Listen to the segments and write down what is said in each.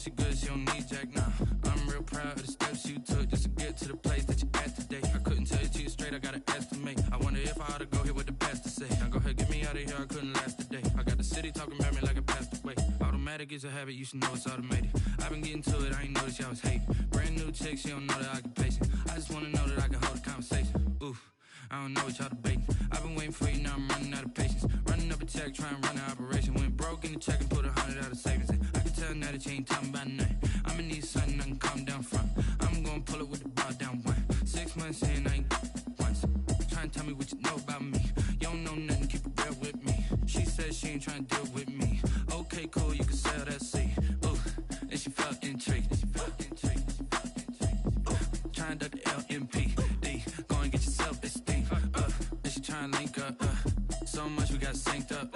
she good, she don't need Jack, nah. I'm real proud of the steps you took just to get to the place that you're at today. I couldn't tell you to you straight, I gotta estimate. I wonder if I ought to go here with the best to say. Now go ahead, get me out of here, I couldn't last a day. I got the city talking about me like I passed away. Automatic is a habit, you should know it's automated. I've been getting to it, I ain't noticed y'all was hating. Brand new chick, she don't know the occupation. I just wanna know that I can hold a conversation. Oof, I don't know what y'all debating. I've been waiting for you, now I'm running out of patience. Running up a check, trying to run an operation. Went broke in the check and put 100 out of savings in. I can tell now that you ain't talking about nothing. I'ma need something I can calm down from. I'm gonna pull it with the bar down one. 6 months in, I ain't once. Trying to tell me what you know about me. You don't know nothing, keep it real with me. She said she ain't trying to deal with me. Okay, cool, you can sell that seed. Ooh, and she felt intrigued. Trying to duck the LMPD. Go and get your self-esteem. And she trying to link up. So much we got synced up.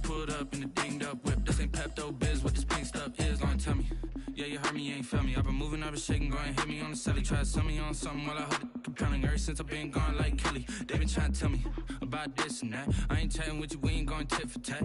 Pulled up in the dinged up whip. This ain't Pepto-Biz, what this pink stuff is. Gonna tell me. Yeah, you heard me, you ain't felt me. I've been moving, I've been shaking, go and hit me on the celly. Try to sell me on something while I hold it compelling. Ever since I've been gone like Kelly, they been trying to tell me about this and that. I ain't chatting with you, we ain't going tit for tat.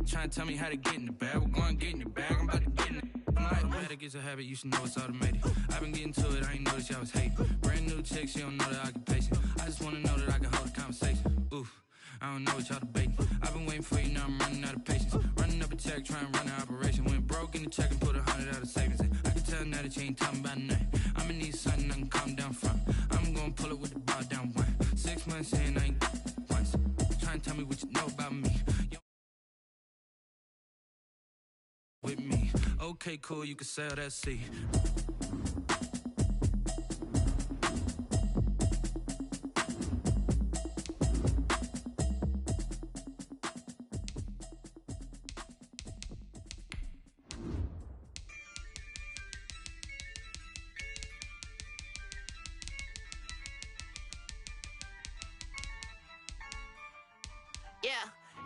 Trying to tell me how to get in the bag. We're going to get in your bag, I'm about to get in it. I'm like, automatic is a habit, you should know it's automated. I've been getting to it, I ain't noticed y'all was hating. Brand new chick, she don't know the occupation. I just wanna know that I can hold a conversation. Oof, I don't know what y'all debating. I've been waiting for you, now I'm running out of patience. Running up a check, trying to run an operation. Went broke in the check and put 100 out of savings in. I can tell now that you ain't talking about nothing. I'ma need something I can calm down from. I'm gonna pull it with the bar down one. 6 months in, I ain't once. Trying to tell me what you know about me. With me. Okay, cool, you can sell that seed. Yeah,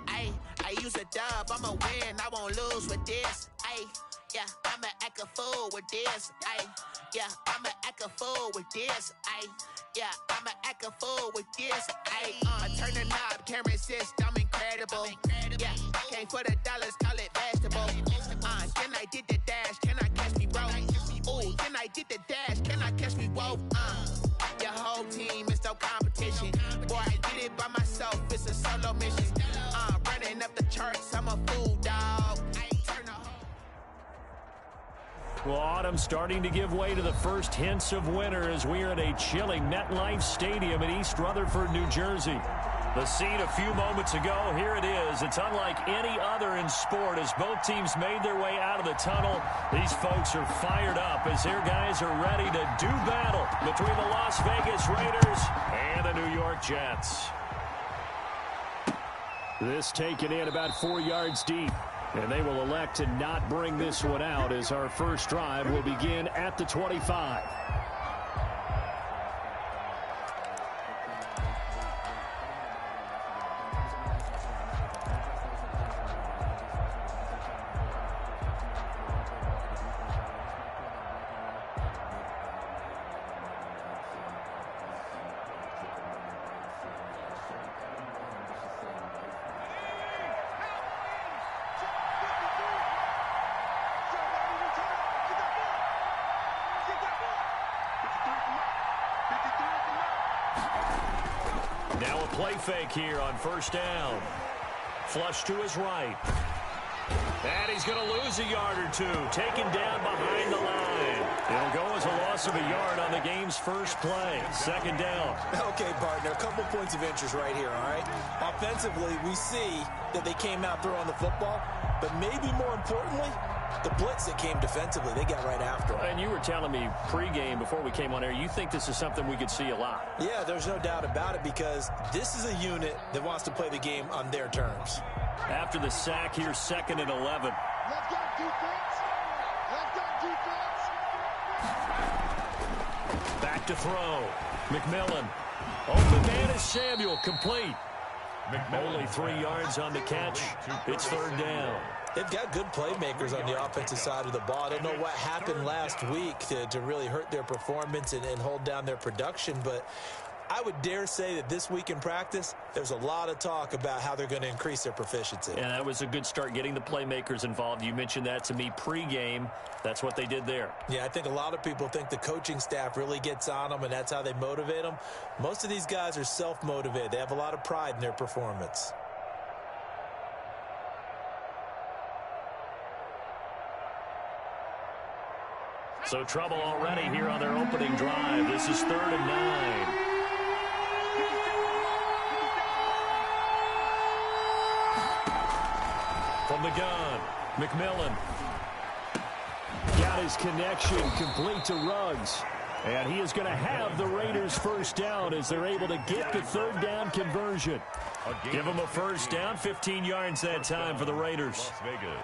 I use a dub, I'ma win, I won't lose with this. Yeah, I'ma act a fool with this. Yeah, I'ma act a fool with this. Yeah, I'ma act a fool with this. I turn the knob, can't resist, I'm incredible. Yeah, came for the dollars, call it vegetable. Then I did the dash, can I catch me, bro? Ooh, then I did the dash, can I catch me, whoa? Your whole team is no competition. Boy, I did it by myself, it's a solo mission. Running up the charts, I'm a fool, dog. Well, autumn starting to give way to the first hints of winter as we are at a chilly MetLife Stadium in East Rutherford, New Jersey. The scene a few moments ago, here it is. It's unlike any other in sport as both teams made their way out of the tunnel. These folks are fired up as their guys are ready to do battle between the Las Vegas Raiders and the New York Jets. This taken in about 4 yards deep. And they will elect to not bring this one out as our first drive will begin at the 25. Now a play fake here on first down. Flush to his right. And he's going to lose a yard or two. Taken down behind the line. It'll go as a loss of a yard on the game's first play. Second down. Okay, partner, a couple points of interest right here, all right? Offensively, we see that they came out throwing the football, but maybe more importantly, the blitz that came defensively, they got right after them. And you were telling me pregame before we came on air, you think this is something we could see a lot. Yeah, there's no doubt about it because this is a unit that wants to play the game on their terms. After the sack here, 2nd and 11. Let's go defense. Let's go defense. Back to throw. McMillan. Open man is Samuel. Complete. Only 3 yards on the catch. It's third down. They've got good playmakers on the offensive side of the ball. I don't know what happened last week to really hurt their performance and hold down their production, but I would dare say that this week in practice, there's a lot of talk about how they're going to increase their proficiency. And that was a good start, getting the playmakers involved. You mentioned that to me pregame. That's what they did there. Yeah, I think a lot of people think the coaching staff really gets on them, and that's how they motivate them. Most of these guys are self-motivated. They have a lot of pride in their performance. So trouble already here on their opening drive. This is 3rd and 9. From the gun, McMillan. Got his connection complete to Ruggs. And he is going to have the Raiders first down as they're able to get the 3rd down conversion. Give them a first down, 15 yards that time for the Raiders. Las Vegas.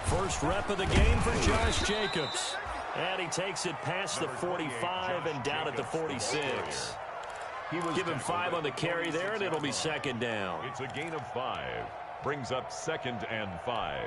First rep of the game for Josh Jacobs. And he takes it past the 45 and down at the 46. Give him 5 on the carry there, and it'll be 2nd down. It's a gain of 5. Brings up 2nd and 5.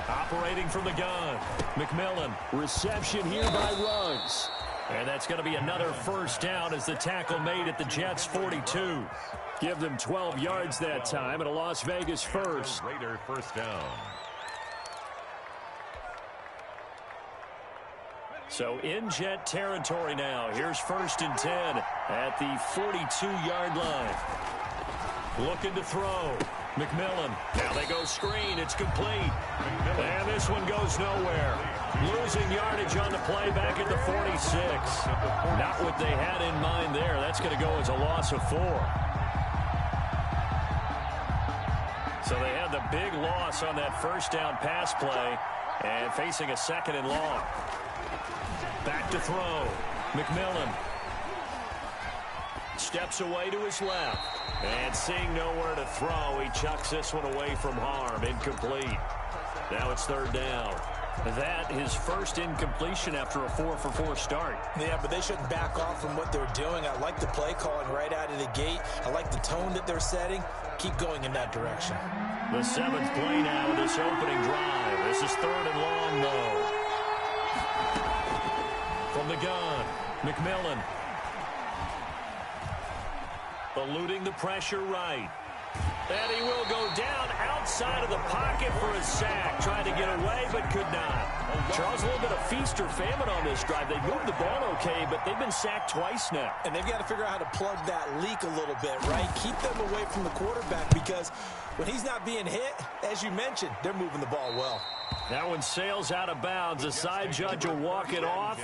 Operating from the gun, McMillan. Reception here by Ruggs. And that's going to be another first down as the tackle made at the Jets' 42. Give them 12 yards that time and a Las Vegas first. Raider first down. So in Jet territory now. Here's 1st and 10 at the 42-yard line. Looking to throw. McMillan. Now they go screen. It's complete. And this one goes nowhere. Losing yardage on the play back at the 46. Not what they had in mind there. That's going to go as a loss of 4. So they had the big loss on that first down pass play and facing a 2nd and long. Back to throw. McMillan steps away to his left. And seeing nowhere to throw, he chucks this one away from harm. Incomplete. Now it's 3rd down. That his first incompletion after a 4-for-4 start. Yeah, but they shouldn't back off from what they're doing. I like the play calling right out of the gate. I like the tone that they're setting. Keep going in that direction. The 7th play now of this opening drive. This is 3rd and long, though. From the gun, McMillan. Eluding the pressure right. And he will go down outside of the pocket for a sack. Trying to get away, but could not. Charles, a little bit of feast or famine on this drive. They moved the ball okay, but they've been sacked twice now. And they've got to figure out how to plug that leak a little bit, right? Keep them away from the quarterback because when he's not being hit, as you mentioned, they're moving the ball well. That one sails out of bounds. The side judge will walk it off.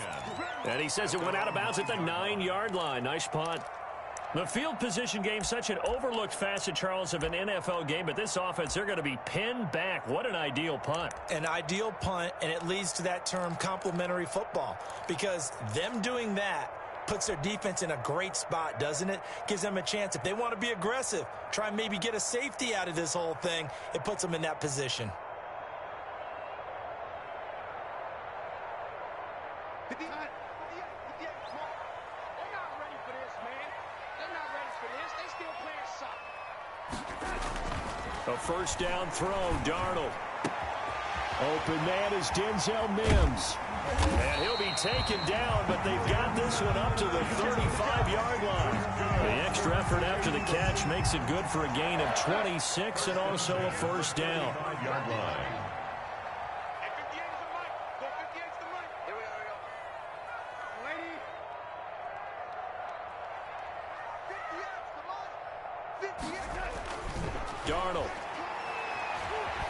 And he says it went out of bounds at the 9-yard line. Nice punt. The field position game, such an overlooked facet, Charles, of an NFL game, but this offense, they're going to be pinned back. What an ideal punt. An ideal punt, and it leads to that term complementary football, because them doing that puts their defense in a great spot, doesn't it? Gives them a chance. If they want to be aggressive, try and maybe get a safety out of this whole thing, it puts them in that position. A first down throw, Darnold. Open man is Denzel Mims. And he'll be taken down, but they've got this one up to the 35-yard line. The extra effort after the catch makes it good for a gain of 26 and also a first down. 5-yard line. Darnold.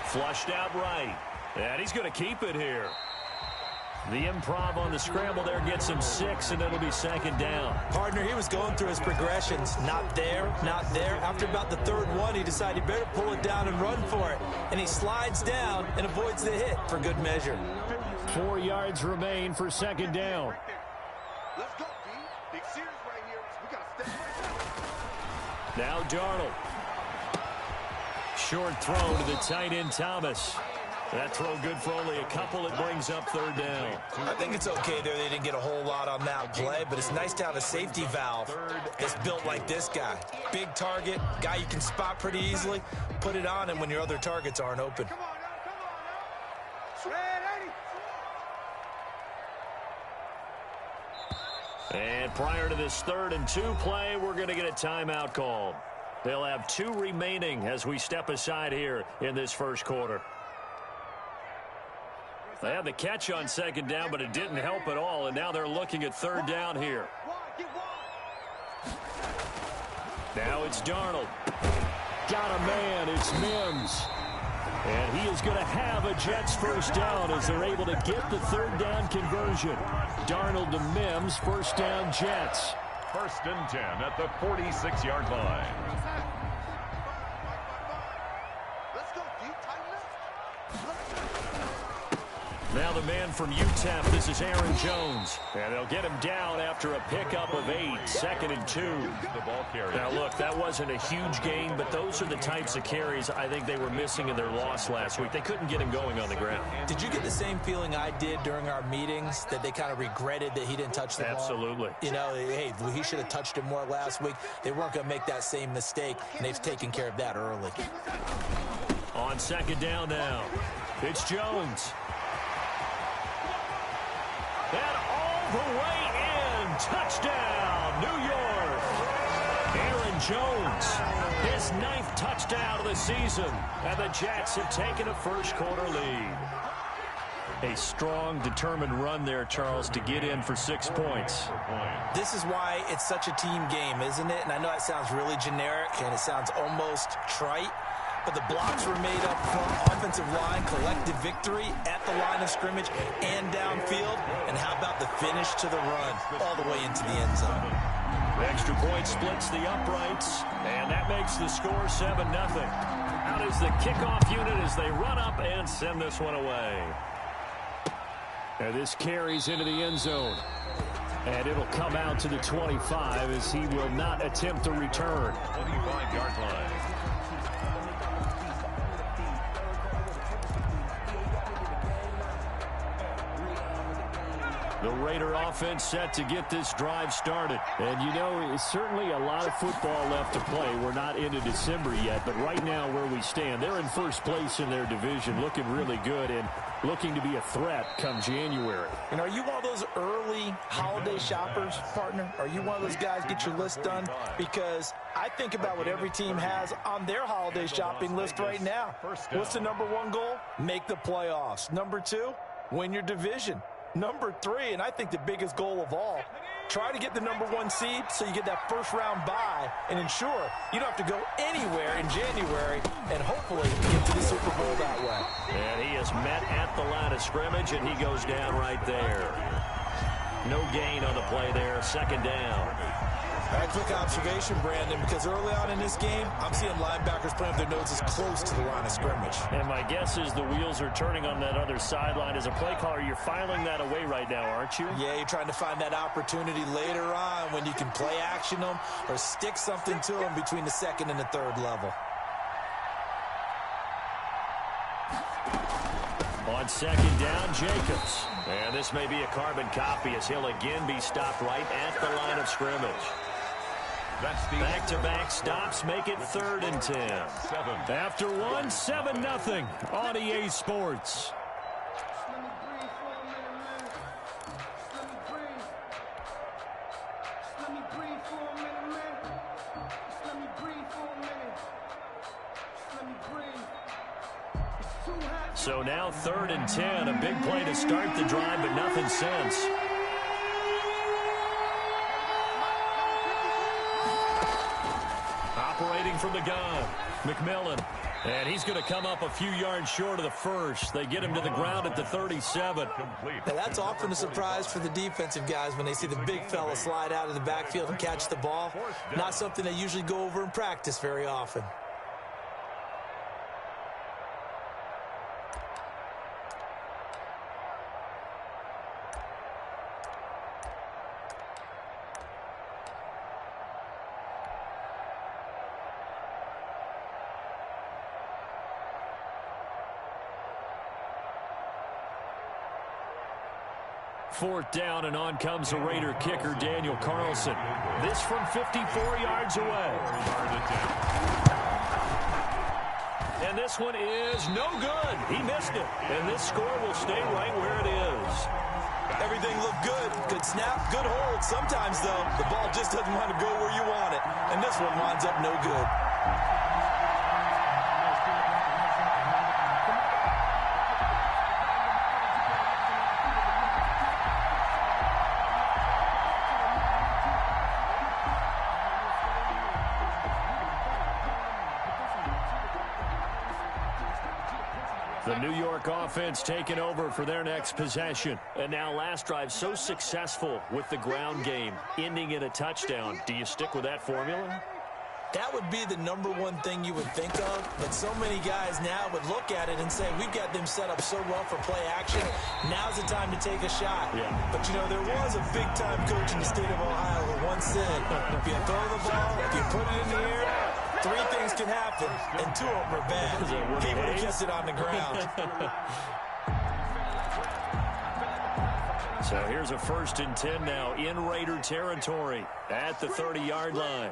Flushed out right. And he's going to keep it here. The improv on the scramble there gets him 6, and it'll be 2nd down. Partner, he was going through his progressions. Not there, not there. After about the 3rd one, he decided he better pull it down and run for it. And he slides down and avoids the hit for good measure. 4 yards remain for 2nd down. Let's go, D. Big series right here. We got to step right up. Now Darnold. Short throw to the tight end Thomas. That throw good for only a couple. It brings up third down. I think it's okay there. They didn't get a whole lot on that play, but it's nice to have a safety valve that's built like this guy. Big target, guy you can spot pretty easily. Put it on him when your other targets aren't open. And prior to this 3rd and 2 play, we're going to get a timeout called. They'll have 2 remaining as we step aside here in this first quarter. They had the catch on 2nd down, but it didn't help at all, and now they're looking at 3rd down here. Now it's Darnold. Got a man. It's Mims. And he is going to have a Jets first down as they're able to get the 3rd down conversion. Darnold to Mims, first down Jets. 1st and 10 at the 46-yard line. Now the man from UTEP, this is Aaron Jones. And they'll get him down after a pickup of 8, 2nd and 2. The ball carrier. Now look, that wasn't a huge gain, but those are the types of carries I think they were missing in their loss last week. They couldn't get him going on the ground. Did you get the same feeling I did during our meetings, that they kind of regretted that he didn't touch the ball? Absolutely. You know, hey, he should have touched it more last week. They weren't going to make that same mistake, and they've taken care of that early. On 2nd down now, it's Jones. And all the way in, touchdown, New York. Aaron Jones, his 9th touchdown of the season, and the Jets have taken a first quarter lead. A strong, determined run there, Charles, to get in for 6 points. This is why it's such a team game, isn't it? And I know it sounds really generic, and it sounds almost trite, but the blocks were made up front, offensive line, collective victory at the line of scrimmage and downfield. And how about the finish to the run all the way into the end zone? Extra point splits the uprights, and that makes the score 7-0. Out is the kickoff unit as they run up and send this one away. And this carries into the end zone. And it'll come out to the 25 as he will not attempt to return. 25-yard line. The Raider offense set to get this drive started. And, you know, it's certainly a lot of football left to play. We're not into December yet, but right now where we stand, they're in first place in their division, looking really good and looking to be a threat come January. And are you one of those early holiday shoppers, partner? Are you one of those guys get your list done? Because I think about what every team has on their holiday shopping list right now. What's the number 1 goal? Make the playoffs. Number 2, win your division. Number 3, and I think the biggest goal of all, try to get the number 1 seed so you get that first round bye and ensure you don't have to go anywhere in January and hopefully get to the Super Bowl that way. And he is met at the line of scrimmage, and he goes down right there. No gain on the play there, 2nd down. All right, quick observation, Brandon, because early on in this game, I'm seeing linebackers putting their noses close to the line of scrimmage. And my guess is the wheels are turning on that other sideline. As a play caller, you're filing that away right now, aren't you? Yeah, you're trying to find that opportunity later on when you can play action them or stick something to them between the 2nd and the 3rd level. On 2nd down, Jacobs. And this may be a carbon copy as he'll again be stopped right at the line of scrimmage. Back-to-back stops make it 3rd and 10. After one, 7-0 on EA Sports. So now 3rd and 10, a big play to start the drive, but nothing since. Operating from the gun, McMillan. And he's going to come up a few yards short of the first. They get him to the ground at the 37. Now that's often a surprise for the defensive guys when they see the big fella slide out of the backfield and catch the ball. Not something they usually go over in practice very often. 4th down, and on comes the Raider kicker, Daniel Carlson. This from 54 yards away. And this one is no good. He missed it. And this score will stay right where it is. Everything looked good. Good snap, good hold. Sometimes, though, the ball just doesn't want to go where you want it. And this one winds up no good. The New York offense taking over for their next possession. And now last drive so successful with the ground game, ending in a touchdown. Do you stick with that formula? That would be the number one thing you would think of, but so many guys now would look at it and say, we've got them set up so well for play action. Now's the time to take a shot. Yeah. But, you know, there was a big-time coach in the state of Ohio who once said, if you throw the ball, if you put it in the air, 3 things can happen, and 2 of them are bad. He would have kept it on the ground. So here's a 1st and 10 now in Raider territory at the 30-yard line.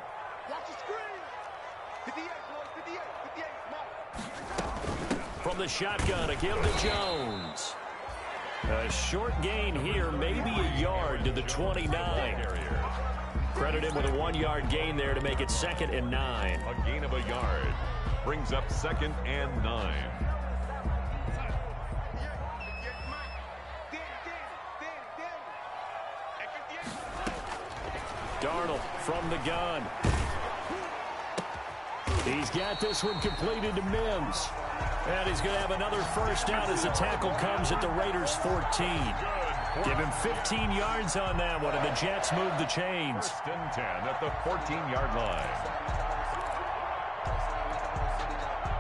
From the shotgun, a give to Jones. A short gain here, maybe a yard to the 29. Credit him with a 1-yard gain there to make it 2nd and 9. A gain of a yard brings up 2nd and 9. Darnold from the gun. He's got this one completed to Mims. And he's going to have another 1st down as the tackle comes at the Raiders' 14. Give him 15 yards on that one, and the Jets move the chains. 1st and 10 at the 14-yard line.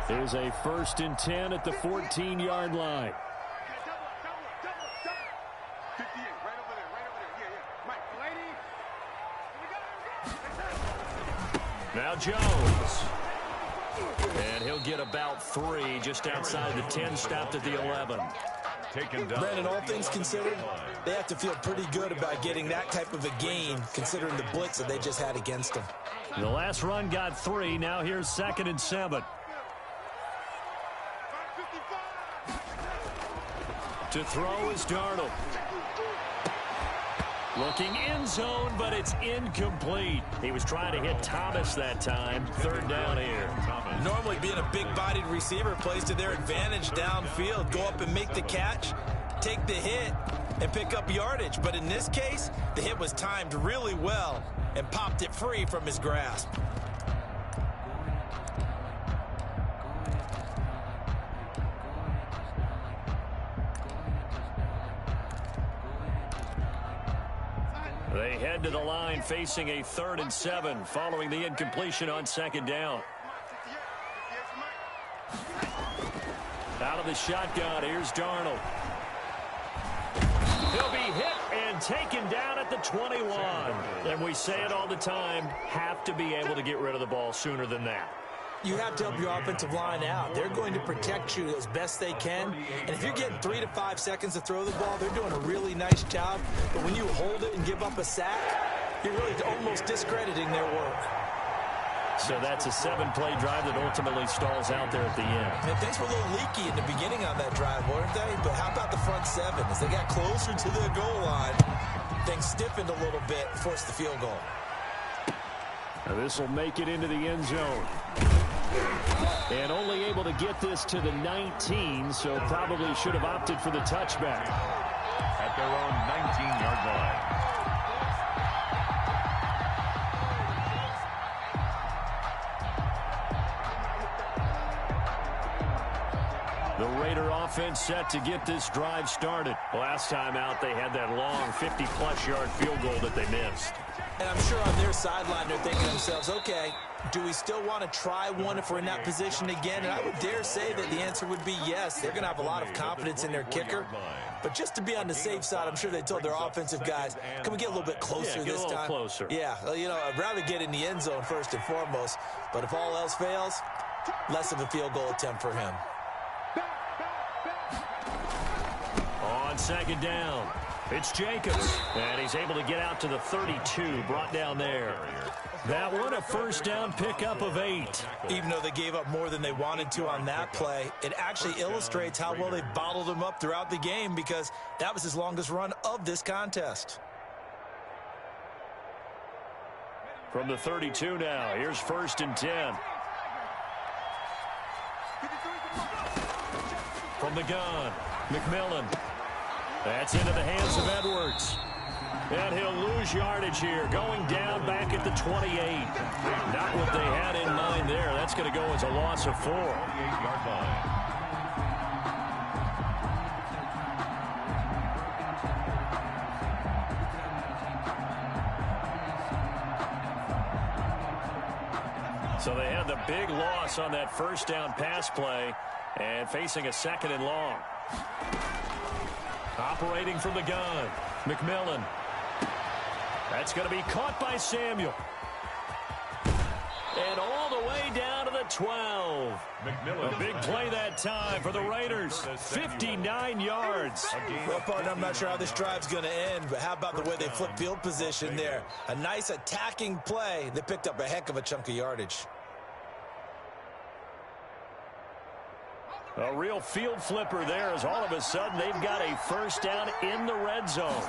There's a 1st and 10 at the 14-yard line. Now Jones. And he'll get about 3 just outside the 10, stopped at the 11. Taken down. Brandon, all things considered, they have to feel pretty good about getting that type of a gain, considering the blitz that they just had against them. The last run got 3. Now here's 2nd and 7. To throw is Darnold. Looking end zone, but it's incomplete. He was trying to hit Thomas that time. 3rd down here. Normally being a big-bodied receiver plays to their advantage downfield. Go up and make the catch, take the hit, and pick up yardage. But in this case, the hit was timed really well and popped it free from his grasp. They head to the line facing a 3rd and 7 following the incompletion on 2nd down. Out of the shotgun, here's Darnold. He'll be hit and taken down at the 21. And we say it all the time, have to be able to get rid of the ball sooner than that. You have to help your offensive line out. They're going to protect you as best they can. And if you're getting 3 to 5 seconds to throw the ball, they're doing a really nice job. But when you hold it and give up a sack, you're really almost discrediting their work. So that's a 7-play drive that ultimately stalls out there at the end. And things were a little leaky in the beginning on that drive, weren't they? But how about the front 7? As they got closer to the goal line, things stiffened a little bit, forced the field goal. Now this will make it into the end zone. And only able to get this to the 19, so probably should have opted for the touchback. At their own 19-yard line. The Raider offense set to get this drive started. Last time out, they had that long 50-plus yard field goal that they missed. And I'm sure on their sideline, they're thinking to themselves, okay, do we still want to try one if we're in that position again? And I would dare say that the answer would be yes. They're going to have a lot of confidence in their kicker. But just to be on the safe side, I'm sure they told their offensive guys, can we get a little bit closer this time? Get a little closer. Yeah, well, you know, I'd rather get in the end zone first and foremost. But if all else fails, less of a field goal attempt for him. On 2nd down. It's Jacobs, and he's able to get out to the 32, brought down there. That one a first down pickup of 8. Even though they gave up more than they wanted to on that play, it actually illustrates how well they bottled them up throughout the game, because that was his longest run of this contest. From the 32 now, here's 1st and 10. From the gun, McMillan. That's into the hands of Edwards. And he'll lose yardage here, going down back at the 28. Not what they had in mind there. That's going to go as a loss of 4. 28-yard line. So they had the big loss on that first down pass play and facing a 2nd and long. Operating from the gun, McMillan. That's going to be caught by Samuel. And all the way down to the 12. McMillan. A big play that time for the Raiders. 59 yards. Well, partner, I'm not sure how this drive's going to end, but how about the way they flip field position there? A nice attacking play. They picked up a heck of a chunk of yardage. A real field flipper there, as all of a sudden they've got a first down in the red zone.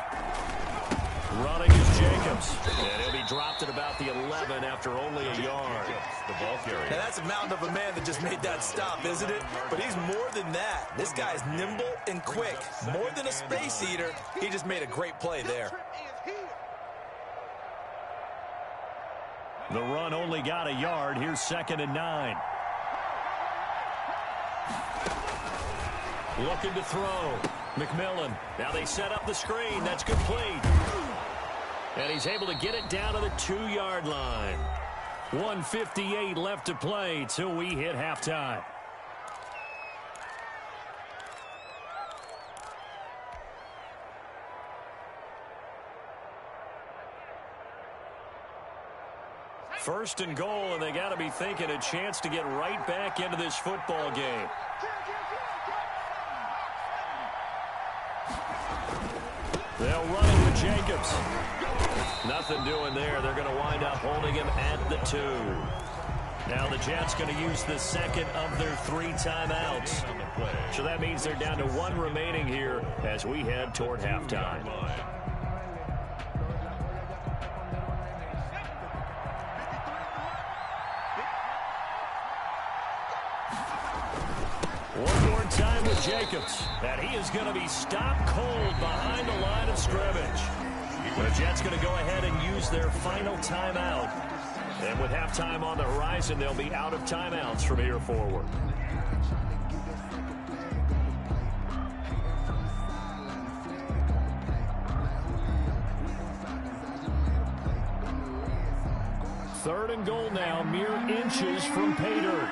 Running is Jacobs, and he'll be dropped at about the 11 after only a yard. The ball carrier. Now that's a mountain of a man that just made that stop, isn't it? But he's more than that. This guy's nimble and quick. More than a space eater, he just made a great play there. The run only got a yard. Here's 2nd and 9. Looking to throw. McMillan. Now they set up the screen. That's complete. And he's able to get it down to the 2-yard line. 1:58 left to play till we hit halftime. First and goal, and they got to be thinking a chance to get right back into this football game. They'll run it with Jacobs. Nothing doing there. They're going to wind up holding him at the 2. Now the Jets going to use the 2nd of their 3 timeouts. So that means they're down to 1 remaining here as we head toward halftime. One more time with Jacobs. And he is going to be stopped cold behind the line of scrimmage. The Jets going to go ahead and use their final timeout. And with halftime on the horizon, they'll be out of timeouts from here forward. Third and goal now, mere inches from pay dirt.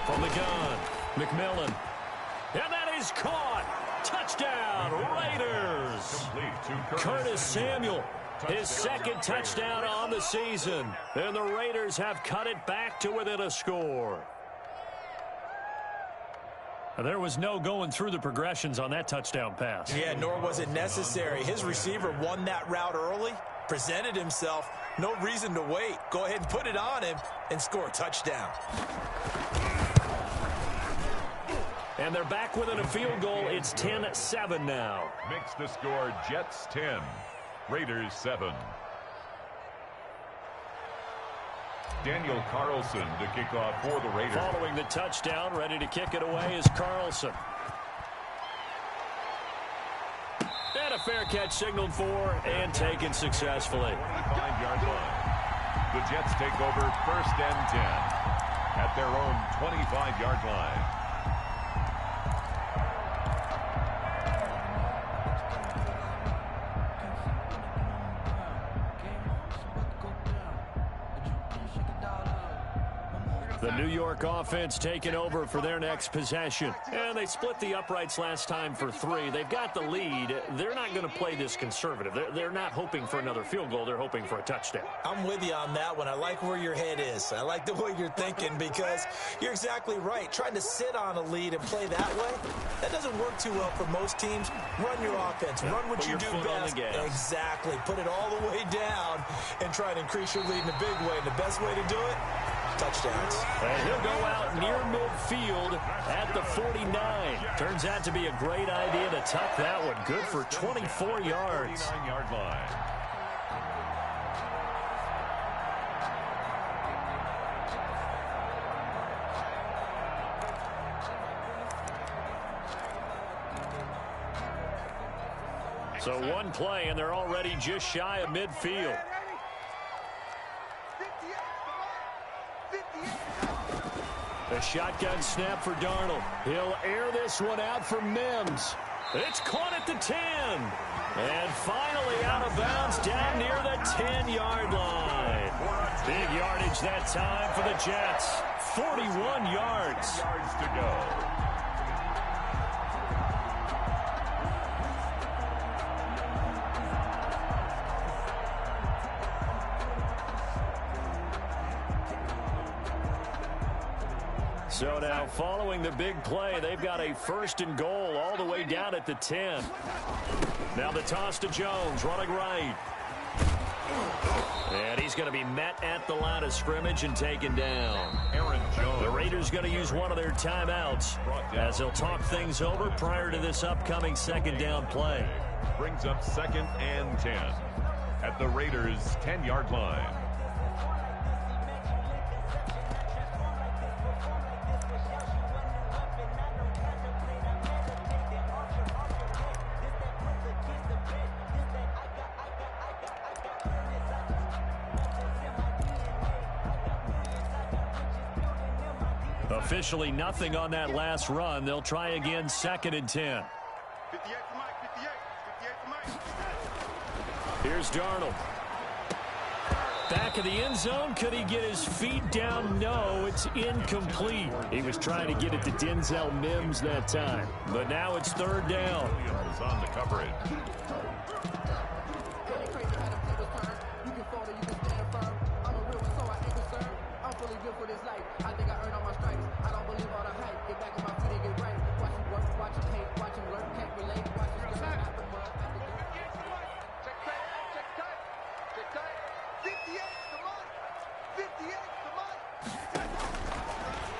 From the gun, McMillan. And that is caught. Touchdown, Raiders. Curtis Samuel, his 2nd touchdown on the season. And the Raiders have cut it back to within a score. There was no going through the progressions on that touchdown pass. Yeah, nor was it necessary. His receiver won that route early, presented himself. No reason to wait. Go ahead and put it on him and score a touchdown. And they're back within a field goal. It's 10-7 now. Makes the score Jets 10, Raiders 7. Daniel Carlson to kick off for the Raiders. Following the touchdown, ready to kick it away is Carlson. And a fair catch signaled for and taken successfully. 25-yard line. The Jets take over 1st and 10 at their own 25-yard line. The New York offense taking over for their next possession. And they split the uprights last time for 3. They've got the lead. They're not going to play this conservative. They're not hoping for another field goal. They're hoping for a touchdown. I'm with you on that one. I like where your head is. I like the way you're thinking because you're exactly right. Trying to sit on a lead and play that way, that doesn't work too well for most teams. Run your offense. Run what you do best. Exactly. Put it all the way down and try to increase your lead in a big way. And the best way to do it, touchdowns. And he'll go out near midfield at the 49. Turns out to be a great idea to tuck that one. Good for 24 yards. 49-yard line. So one play, and they're already just shy of midfield. A shotgun snap for Darnold. He'll air this one out for Mims. It's caught at the 10. And finally out of bounds down near the 10-yard line. Big yardage that time for the Jets. 41 yards. Yards to go. So now, following the big play, they've got a 1st and goal all the way down at the 10. Now the toss to Jones, running right. And he's going to be met at the line of scrimmage and taken down. Aaron Jones. The Raiders going to use one of their timeouts as they'll talk things over prior to this upcoming 2nd down play. Brings up 2nd and 10 at the Raiders' 10-yard line. Officially nothing on that last run. They'll try again 2nd and 10. Here's Darnold. Back of the end zone. Could he get his feet down? No, it's incomplete. He was trying to get it to Denzel Mims that time. But now it's 3rd down. Williams on the coverage.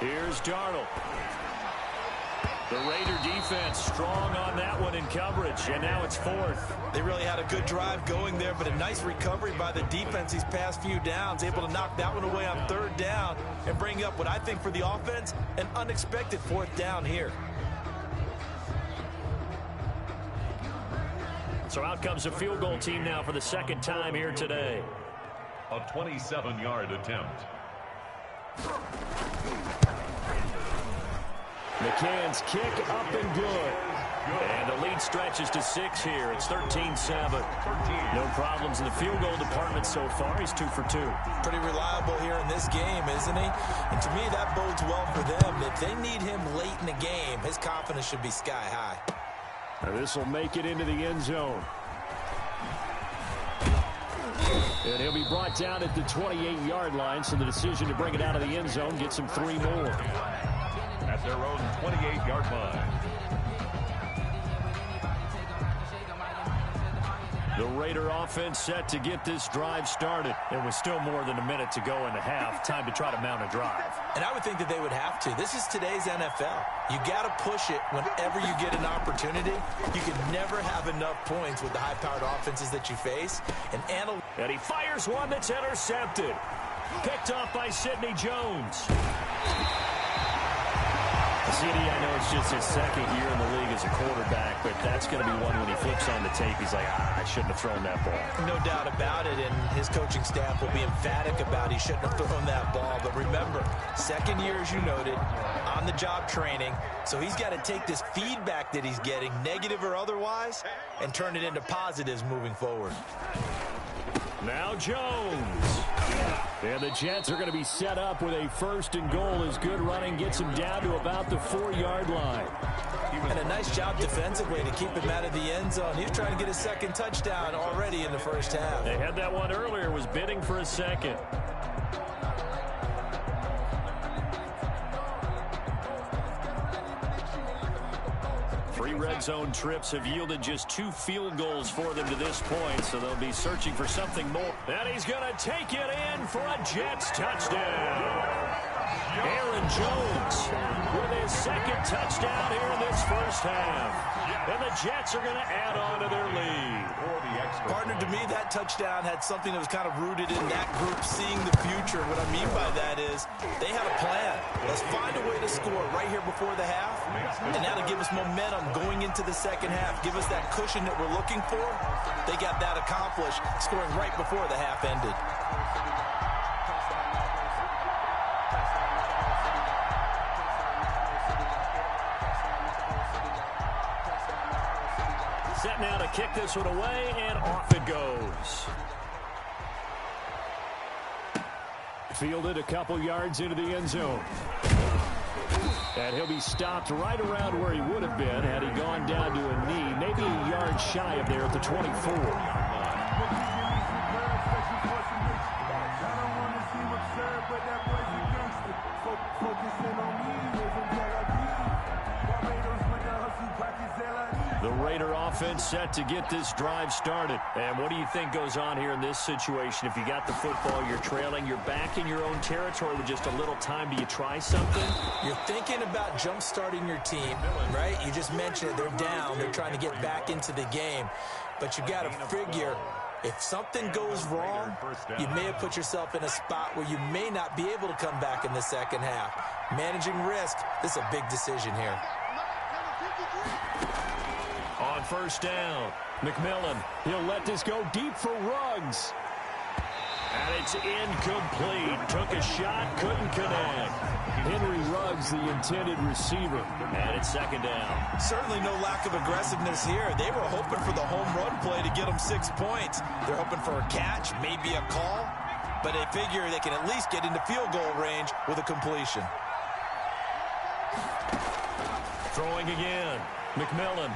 Here's Darnold. The Raider defense strong on that one in coverage, and now it's 4th. They really had a good drive going there, but a nice recovery by the defense these past few downs, able to knock that one away on 3rd down and bring up what I think for the offense, an unexpected 4th down here. So out comes a field goal team now for the 2nd time here today. A 27-yard attempt. McCann's kick up and good. And the lead stretches to 6 here. It's 13-7. No problems in the field goal department so far. He's 2 for 2. Pretty reliable here in this game, isn't he? And to me, that bodes well for them. If they need him late in the game, his confidence should be sky high. Now this will make it into the end zone. And he'll be brought down at the 28-yard line, so the decision to bring it out of the end zone gets him 3 more. At their own 28-yard line. The Raider offense set to get this drive started. There was still more than a minute to go in the half. Time to try to mount a drive. And I would think that they would have to. This is today's NFL. You got to push it whenever you get an opportunity. You can never have enough points with the high-powered offenses that you face. And he fires one that's intercepted. Picked off by Sidney Jones. CD, I know it's just his 2nd year in the league as a quarterback, but that's going to be one when he flips on the tape. He's like, I shouldn't have thrown that ball. No doubt about it, and his coaching staff will be emphatic about he shouldn't have thrown that ball. But remember, 2nd year, as you noted, on-the-job training, so he's got to take this feedback that he's getting, negative or otherwise, and turn it into positives moving forward. Now Jones. And the Jets are going to be set up with a 1st and goal as good running gets him down to about the 4-yard line. And a nice job defensively to keep him out of the end zone. He was trying to get his 2nd touchdown already in the first half. They had that one earlier, was bidding for a 2nd. 3 red zone trips have yielded just 2 field goals for them to this point, so they'll be searching for something more. And he's going to take it in for a Jets touchdown. Aaron Jones with his 2nd touchdown here in this first half. And the Jets are going to add on to their lead. Partner, to me, that touchdown had something that was kind of rooted in that group seeing the future. What I mean by that is they had a plan. Let's find a way to score right here before the half, and that'll give us momentum going into the second half, give us that cushion that we're looking for. They got that accomplished, scoring right before the half ended. Set now to kick this one away, and off it goes. Fielded a couple yards into the end zone. And he'll be stopped right around where he would have been had he gone down to a knee, maybe a yard shy of there at the 24. The Raider offense set to get this drive started. And what do you think goes on here in this situation? If you got the football, you're trailing, you're back in your own territory with just a little time. Do you try something? You're thinking about jump-starting your team, right? You just mentioned it. They're down. They're trying to get back into the game. But you got to figure, if something goes wrong, you may have put yourself in a spot where you may not be able to come back in the second half. Managing risk, this is a big decision here. On first down, McMillan, he'll let this go deep for Ruggs. And it's incomplete. Took a shot, couldn't connect. Henry Ruggs, the intended receiver. And it's 2nd down. Certainly no lack of aggressiveness here. They were hoping for the home run play to get them 6 points. They're hoping for a catch, maybe a call. But they figure they can at least get into field goal range with a completion. Throwing again, McMillan.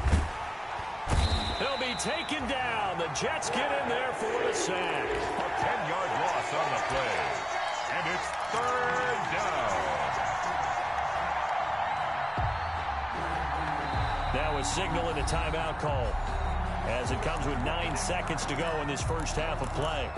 He'll be taken down. The Jets get in there for the sack. A 10-yard loss on the play. And it's 3rd down. Now a signal and a timeout call as it comes with 9 seconds to go in this first half of play.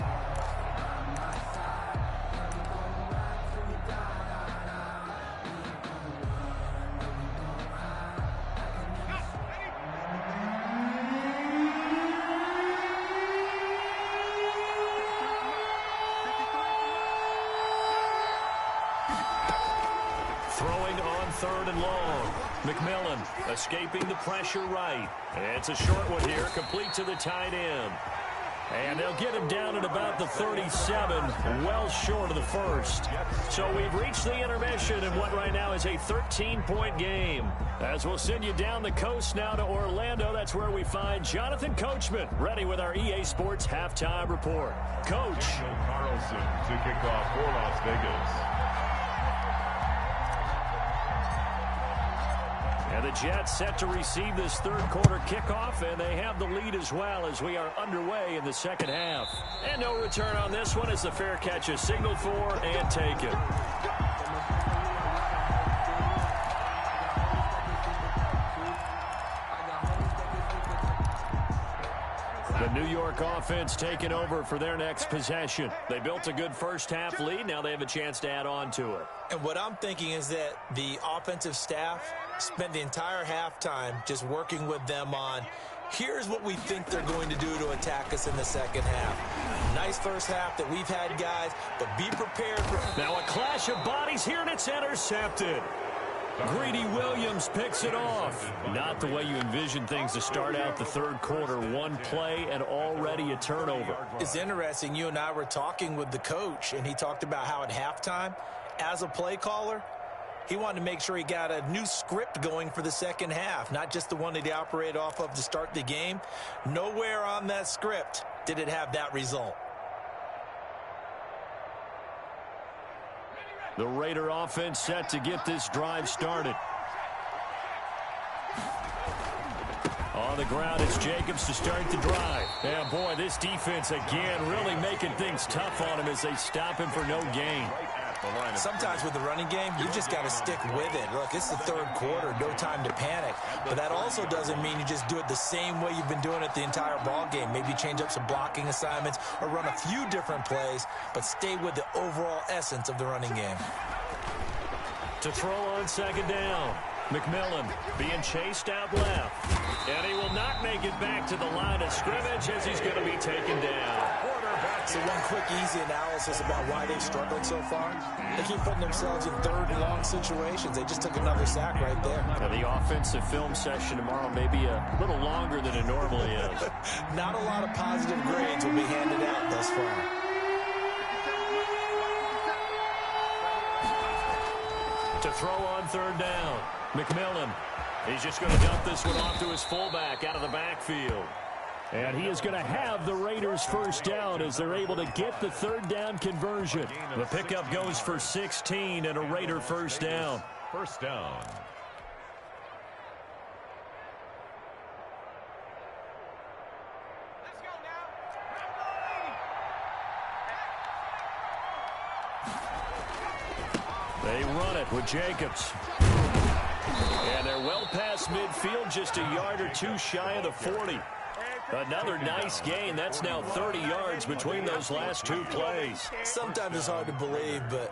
Throwing on 3rd and long. McMillan escaping the pressure right. It's a short one here, complete to the tight end. And they'll get him down at about the 37, well short of the first. So we've reached the intermission in what right now is a 13-point game. As we'll send you down the coast now to Orlando, that's where we find Jonathan Coachman, ready with our EA Sports Halftime Report. Coach. Carlson to kick off for Las Vegas. And the Jets set to receive this third quarter kickoff, and they have the lead as well as we are underway in the second half. And no return on this one as the fair catch is signaled for and taken. The New York offense taking over for their next possession. They built a good first half lead. Now they have a chance to add on to it. And what I'm thinking is that the offensive staff spent the entire halftime just working with them on, here's what we think they're going to do to attack us in the second half. Nice first half that we've had, guys, but be prepared for... Now a clash of bodies here, and it's intercepted. Greedy Williams picks it off. Not the way you envision things to start out the third quarter. One play and already a turnover. It's interesting. You and I were talking with the coach, and he talked about how at halftime, as a play caller, he wanted to make sure he got a new script going for the second half, not just the one that he operated off of to start the game. Nowhere on that script did it have that result. The Raider offense set to get this drive started. On the ground, it's Jacobs to start the drive. And boy, this defense again really making things tough on him as they stop him for no gain. Sometimes with the running game, you just got to stick with it. Look, it's the third quarter, no time to panic. But that also doesn't mean you just do it the same way you've been doing it the entire ball game. Maybe change up some blocking assignments or run a few different plays, but stay with the overall essence of the running game. To throw on second down, McMillan being chased out left. And he will not make it back to the line of scrimmage as he's going to be taken down. So one quick, easy analysis about why they've struggled so far. They keep putting themselves in third and long situations. They just took another sack right there. Now, the offensive film session tomorrow may be a little longer than it normally is. Not a lot of positive grades will be handed out thus far. To throw on third down, McMillan. He's just going to dump this one off to his fullback out of the backfield. And he is going to have the Raiders first down as they're able to get the third down conversion. The pickup goes for 16 and a Raider first down. First down. They run it with Jacobs. And they're well past midfield, just a yard or two shy of the 40. Another nice gain. That's now 30 yards between those last two plays. Sometimes it's hard to believe, but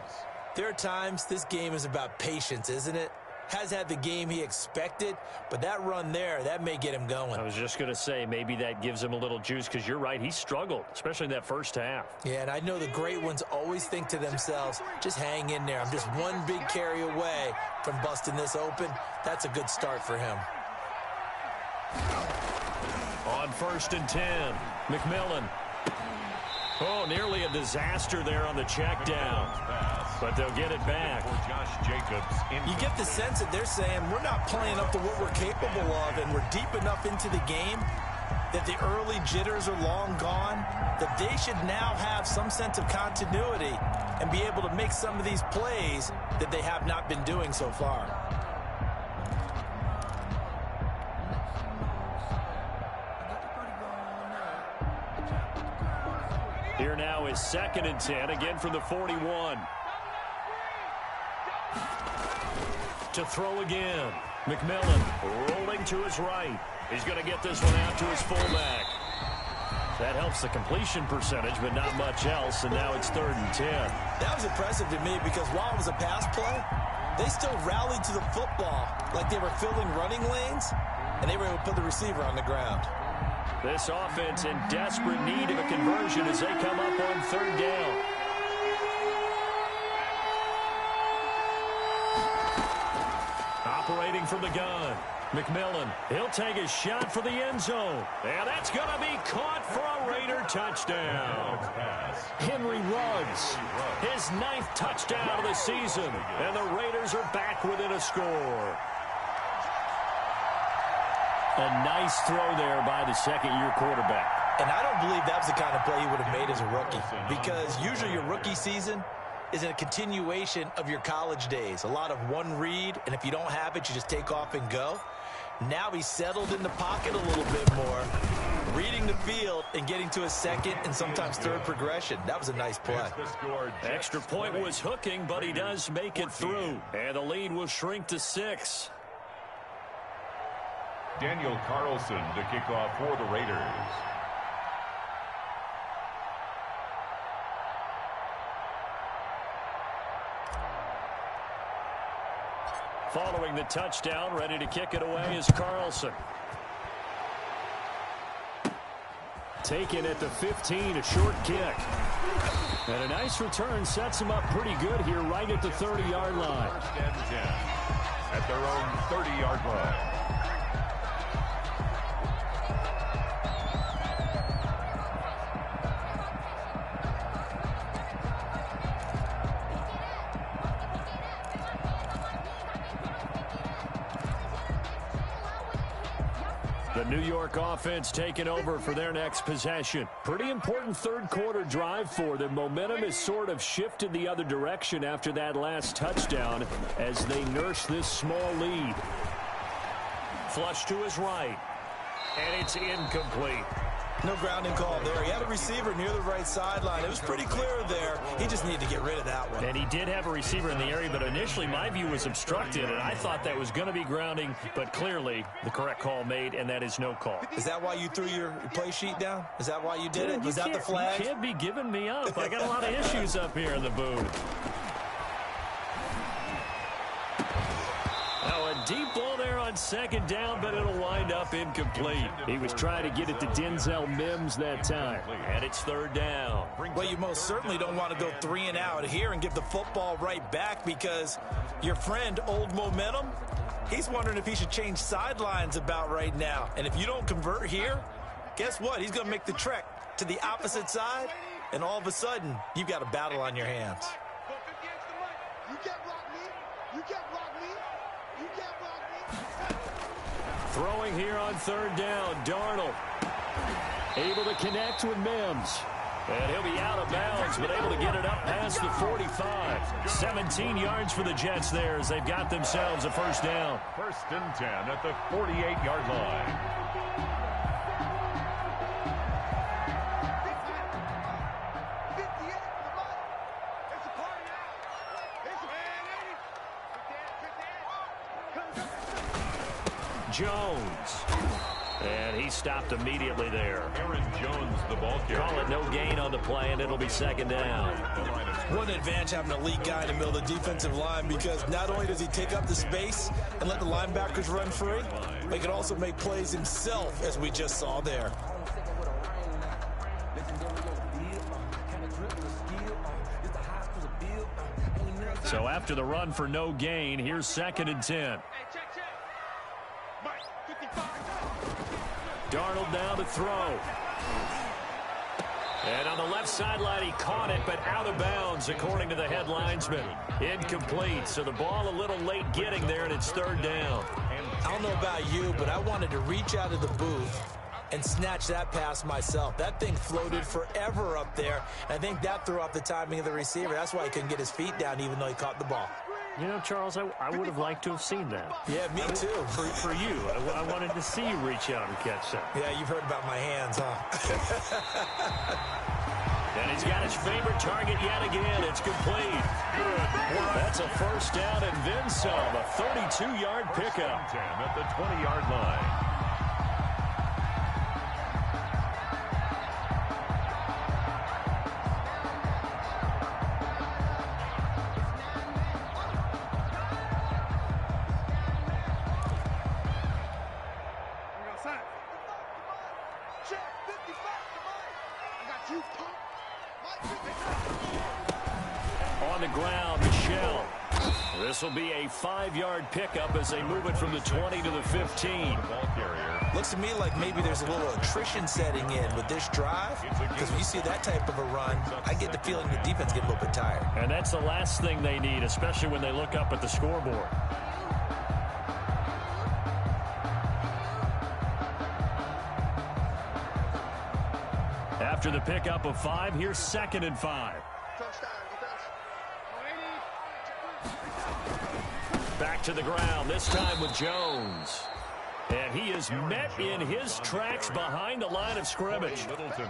there are times this game is about patience, isn't it? Has had the game he expected, but that run there, that may get him going. I was just going to say, maybe that gives him a little juice, because you're right, he struggled, especially in that first half. Yeah, and I know the great ones always think to themselves, just hang in there. I'm just one big carry away from busting this open. That's a good start for him. On 1st and 10, McMillan. Oh, nearly a disaster there on the check down. But they'll get it back. Josh Jacobs. You get the sense that they're saying we're not playing up to what we're capable of, and we're deep enough into the game that the early jitters are long gone, that they should now have some sense of continuity and be able to make some of these plays that they have not been doing so far. Here now is 2nd and 10, again from the 41. To throw again, McMillan rolling to his right. He's going to get this one out to his fullback. That helps the completion percentage, but not much else, and now it's 3rd and 10. That was impressive to me because while it was a pass play, they still rallied to the football like they were filling running lanes, and they were able to put the receiver on the ground. This offense in desperate need of a conversion as they come up on 3rd down. Operating from the gun, McMillan. He'll take a shot for the end zone. And that's going to be caught for a Raider touchdown. Henry Ruggs, his 9th touchdown of the season. And the Raiders are back within a score. A nice throw there by the second-year quarterback. And I don't believe that was the kind of play he would have made as a rookie, because usually your rookie season is a continuation of your college days. A lot of one read, and if you don't have it, you just take off and go. Now he's settled in the pocket a little bit more, reading the field and getting to a second and sometimes third progression. That was a nice play. Extra point was hooking, but he does make it through. And the lead will shrink to 6. Daniel Carlson to kick off for the Raiders. Following the touchdown, ready to kick it away is Carlson. Taken at the 15, a short kick. And a nice return sets him up pretty good here right at the 30-yard line. 1st and 10 at their own 30-yard line. The New York offense taking over for their next possession. Pretty important third quarter drive for them. Momentum has sort of shifted the other direction after that last touchdown as they nurse this small lead. Flush to his right. And it's incomplete. No grounding call there. He had a receiver near the right sideline. It was pretty clear there. He just needed to get rid of that one. And he did have a receiver in the area, but initially my view was obstructed, and I thought that was going to be grounding, but clearly the correct call made, and that is no call. Is that why you threw your play sheet down? Is that why you did it? Was that the flag? You can't be giving me up. I got a lot of issues up here in the booth. Now a deep ball there on second down, but it'll wind up incomplete. He was trying to get it to Denzel Mims that time. And it's third down. Well, you most certainly don't want to go 3 and out here and give the football right back because your friend, Old Momentum, he's wondering if he should change sidelines about right now. And if you don't convert here, guess what? He's going to make the trek to the opposite side, and all of a sudden, you've got a battle on your hands. You can't block me. You can't block me. You can't block me. Throwing here on third down, Darnold. Able to connect with Mims. And he'll be out of bounds, but able to get it up past the 45. 17 yards for the Jets there as they've got themselves a first down. 1st and 10 at the 48-yard line. Jones. And he stopped immediately there. Aaron Jones, the ball carrier. Call it no gain on the play, and it'll be second down. What an advantage having an elite guy in the middle of the defensive line, because not only does he take up the space and let the linebackers run free, but he can also make plays himself, as we just saw there. So after the run for no gain, here's 2nd and 10. Darnold down to throw. And on the left sideline, he caught it, but out of bounds, according to the head linesman. Incomplete, so the ball a little late getting there, and it's third down. I don't know about you, but I wanted to reach out of the booth and snatch that pass myself. That thing floated forever up there. I think that threw off the timing of the receiver. That's why he couldn't get his feet down, even though he caught the ball. You know, Charles, I would have liked to have seen that. Yeah, me too. For you. I wanted to see you reach out and catch that. Yeah, you've heard about my hands, huh? And he's got his favorite target yet again. It's complete. That's a first down and then some. A 32-yard pickup. 10 at the 20-yard line. On the ground, Michel. This will be a 5-yard pickup as they move it from the 20 to the 15. Looks to me like maybe there's a little attrition setting in with this drive, because when you see that type of a run, I get the feeling the defense get a little bit tired. And that's the last thing they need, especially when they look up at the scoreboard. After the pickup of 5, here's 2nd and 5. Back to the ground, this time with Jones. And he is met in his tracks behind the line of scrimmage.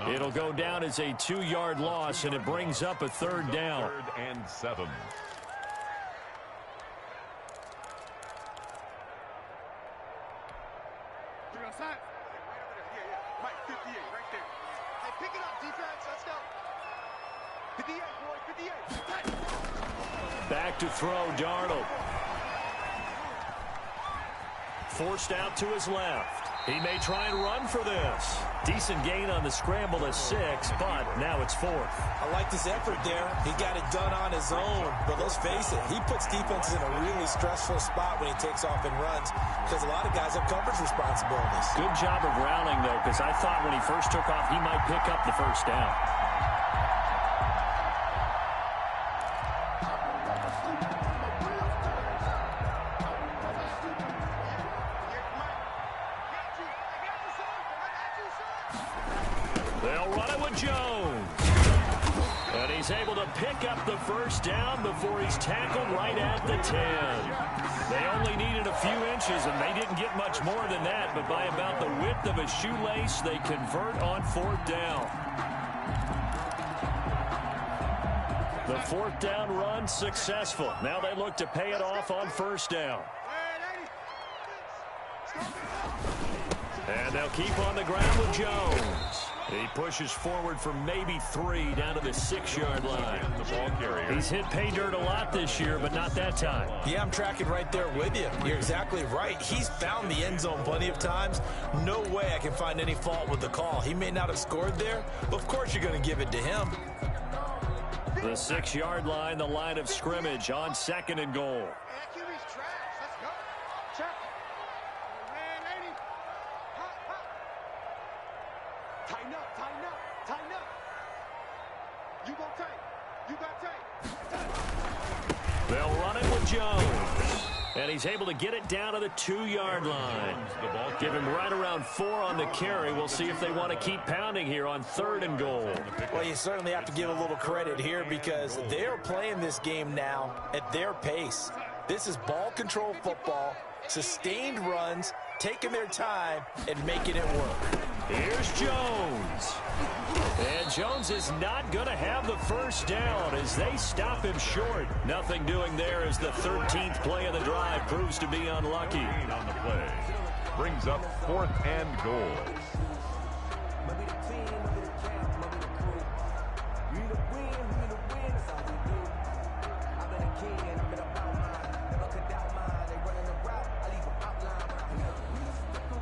It'll go down as a 2-yard loss, and it brings up a third down. 3rd and 7. Back to throw, Darnold. Forced out to his left. He may try and run for this. Decent gain on the scramble to 6, but now it's 4th. I like this effort there. He got it done on his own. But let's face it, he puts defenses in a really stressful spot when he takes off and runs, because a lot of guys have coverage responsibilities. Good job of rallying, though, because I thought when he first took off, he might pick up the first down. They'll run it with Jones. And he's able to pick up the first down before he's tackled right at the 10. They only needed a few inches, and they didn't get much more than that. But by about the width of a shoelace, they convert on 4th down. The 4th down run successful. Now they look to pay it off on 1st down. And they'll keep on the ground with Jones. He pushes forward for maybe 3 down to the 6-yard line. The ball carrier. He's hit pay dirt a lot this year, but not that time. Yeah, I'm tracking right there with you. You're exactly right. He's found the end zone plenty of times. No way I can find any fault with the call. He may not have scored there, but of course you're going to give it to him. The 6-yard line, the line of scrimmage on 2nd and goal. QB's trash. Let's go. Check. Man, 80. Hot, hot. Tighten up, tighten up, tighten up. You gon' take. You got take. They'll run it with Jones. And he's able to get it down to the 2-yard line. Give him right around 4 on the carry. We'll see if they want to keep pounding here on 3rd and goal. Well, you certainly have to give a little credit here because they're playing this game now at their pace. This is ball control football, sustained runs, taking their time, and making it work. Here's Jones. And Jones is not going to have the first down as they stop him short. Nothing doing there as the 13th play of the drive proves to be unlucky. On the play. Brings up 4th and goal.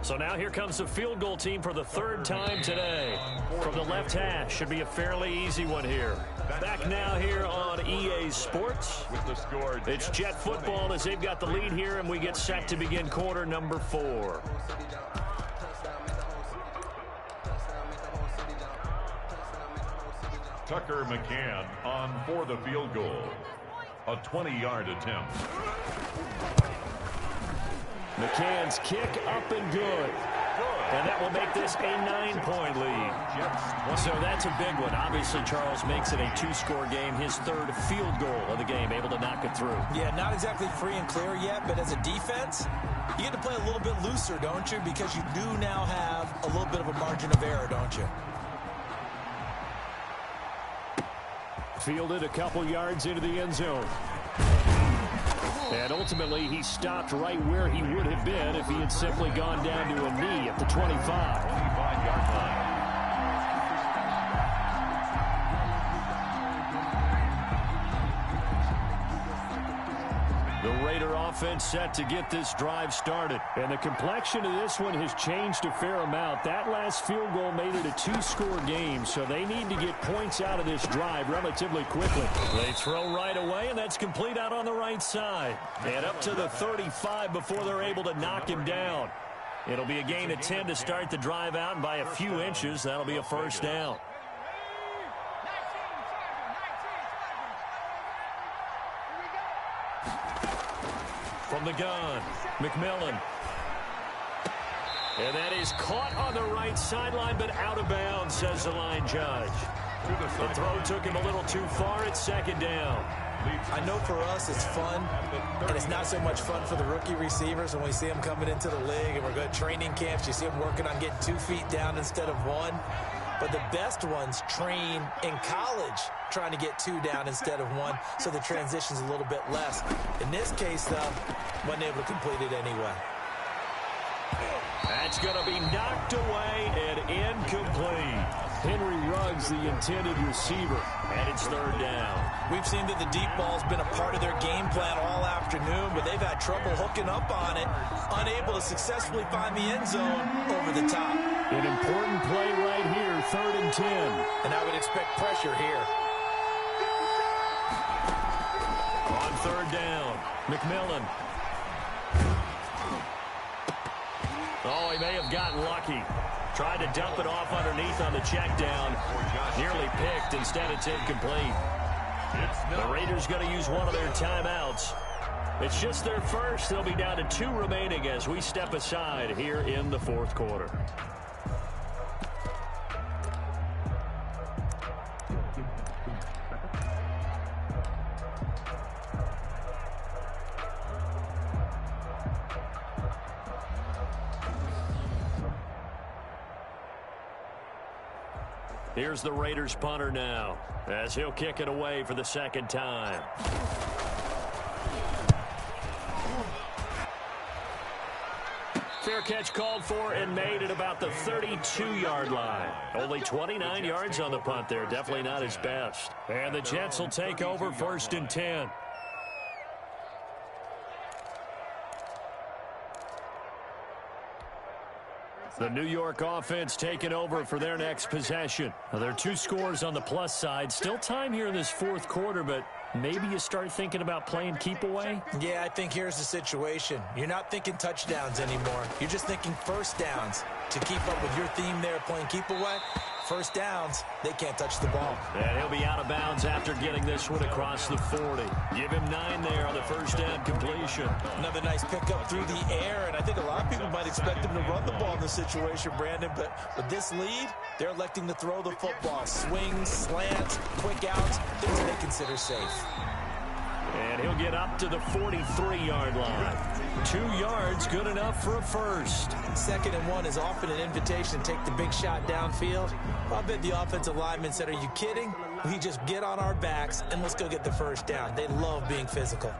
So now here comes the field goal team for the 3rd time today. From the left hash, should be a fairly easy one here. Back now here on EA Sports. With the score, It's Jet football as they've got the lead here, and we get set to begin quarter number 4. Tucker McCann on for the field goal. A 20-yard attempt. McCann's kick up and good. And that will make this a 9-point lead. So that's a big one. Obviously, Charles makes it a 2-score game. His 3rd field goal of the game, able to knock it through. Yeah, not exactly free and clear yet, but as a defense, you get to play a little bit looser, don't you? Because you do now have a little bit of a margin of error, don't you? Fielded a couple yards into the end zone. And ultimately, he stopped right where he would have been if he had simply gone down to a knee at the 25. 25-yard line. The Raider offense set to get this drive started. And the complexion of this one has changed a fair amount. That last field goal made it a 2-score game, so they need to get points out of this drive relatively quickly. They throw right away, and that's complete out on the right side. And up to the 35 before they're able to knock him down. It'll be a gain of 10 to start the drive out, and by a few inches, that'll be a first down. From the gun, McMillan. And that is caught on the right sideline, but out of bounds, says the line judge. The throw took him a little too far at 2nd down. I know for us it's fun, and it's not so much fun for the rookie receivers when we see them coming into the league and we're going to training camps. You see them working on getting 2 feet down instead of 1. But the best ones train in college trying to get 2 down instead of 1, so the transition's a little bit less. In this case, though, wasn't able to complete it anyway. That's going to be knocked away and incomplete. Henry Ruggs, the intended receiver, and it's 3rd down. We've seen that the deep ball's been a part of their game plan all afternoon, but they've had trouble hooking up on it, unable to successfully find the end zone over the top. An important play right here, 3rd and 10. And I would expect pressure here. On 3rd down, McMillan. Oh, he may have gotten lucky. Tried to dump it off underneath on the check down. Nearly picked. Instead, it's incomplete. The Raiders going to use one of their timeouts. It's just their first. They'll be down to 2 remaining as we step aside here in the 4th quarter. Here's the Raiders punter now, as he'll kick it away for the second time. Fair catch called for and made at about the 32-yard line. Only 29 yards on the punt there. Definitely not his best. And the Jets will take over 1st and 10. The New York offense taking over for their next possession. Now, there are 2 scores on the plus side. Still time here in this 4th quarter, but maybe you start thinking about playing keep away? Yeah, I think here's the situation. You're not thinking touchdowns anymore. You're just thinking first downs. To keep up with your theme there, playing keep away, first downs, they can't touch the ball. And he'll be out of bounds after getting this one across the 40. Give him 9 there on the first down completion. Another nice pickup through the air, and I think a lot of people might expect him to run the ball in this situation, Brandon, but with this lead, they're electing to throw the football. Swings, slants, quick outs, things they consider safe. And he'll get up to the 43-yard line. 2 yards, good enough for a first. 2nd and 1 is often an invitation to take the big shot downfield. I bet the offensive lineman said, are you kidding? We just get on our backs and let's go get the first down. They love being physical.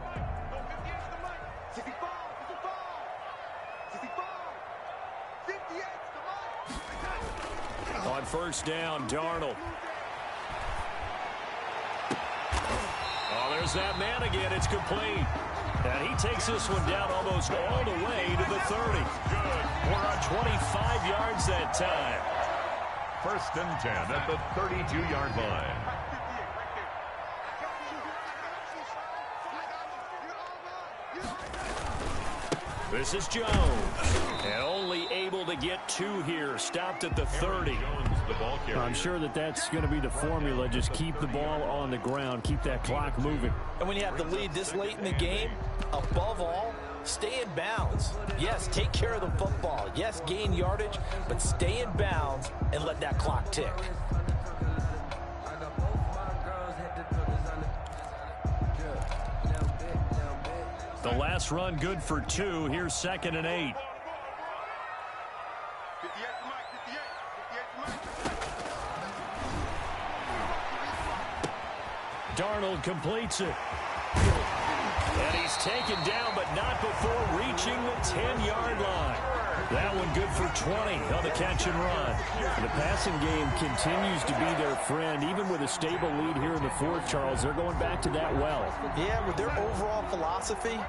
On first down, Darnold. There's that man again. It's complete. And he takes this one down almost all the way to the 30. Good. We're on 25 yards that time. 1st and 10 at the 32-yard line. This is Jones. And only able to get 2 here. Stopped at the 30. I'm sure that's going to be the formula. Just keep the ball on the ground. Keep that clock moving. And when you have the lead this late in the game, above all, stay in bounds. Yes, take care of the football. Yes, gain yardage, but stay in bounds and let that clock tick. The last run good for 2. Here's 2nd and 8. Darnold completes it. And he's taken down, but not before reaching the 10-yard line. That one good for 20 on the catch and run. The passing game continues to be their friend. Even with a stable lead here in the 4th, Charles, they're going back to that well. Yeah, with their overall philosophy,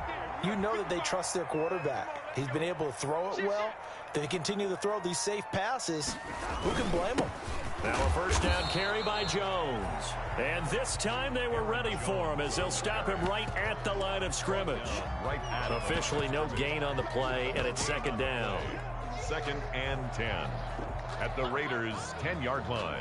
you know that they trust their quarterback. He's been able to throw it well. They continue to throw these safe passes. Who can blame them? Now a first down carry by Jones. And this time they were ready for him as they'll stop him right at the line of scrimmage. Officially no gain on the play, and it's 2nd down. 2nd and 10 at the Raiders' 10-yard line.